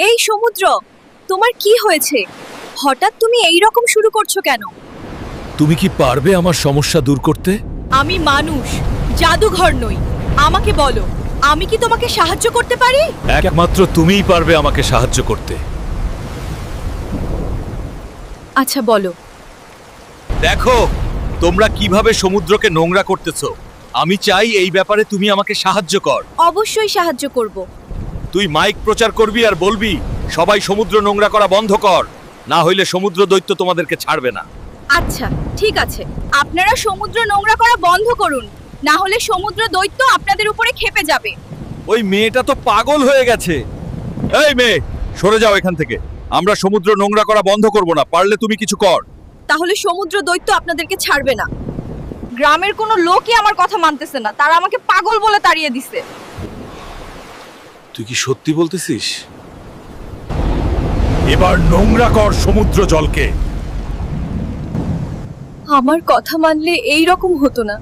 এই সমুদ্র, তোমার কি হয়েছে? হঠাৎ তুমি এই রকম শুরু করছো কেন? তুমি কি পারবে আমার সমস্যা দূর করতে? আমি মানুষ, জাদুঘর নই। আমাকে বলো, আমি কি তোমাকে সাহায্য করতে পারি? একমাত্র তুমিই পারবে আমাকে সাহায্য করতে। আচ্ছা বলো। দেখো তোমরা কিভাবে সমুদ্রকে নোংরা করতেছো। আমি চাই এই ব্যাপারে তুমি আমাকে সাহায্য কর। অবশ্যই সাহায্য করব। তুই মাইক প্রচার করবি আর বলবি সবাই সমুদ্র নোংরা করা বন্ধ কর, না হইলে সমুদ্র দৈত্য তোমাদেরকে ছাড়বে না। আচ্ছা ঠিক আছে, আপনারা সমুদ্র নোংরা করা বন্ধ করুন, না হলে সমুদ্র দৈত্য আপনাদের উপরে ক্ষেপে যাবে। ওই মেয়েটা তো পাগল হয়ে গেছে। এই মেয়ে, সরে যাও এখান থেকে। আমরা সমুদ্র নোংরা করা বন্ধ করব না, পারলে তুমি কিছু কর। তাহলে সমুদ্র দৈত্য আপনাদেরকে ছাড়বে না। গ্রামের কোনো লোকই আমার কথা মানতেছে না, তারা আমাকে পাগল বলে তাড়িয়ে দিছে। তুই কি সত্যি বলতেছিস? এবার নোংরা কর সমুদ্র জলকে। আমার কথা মানলে এই রকম হতো না।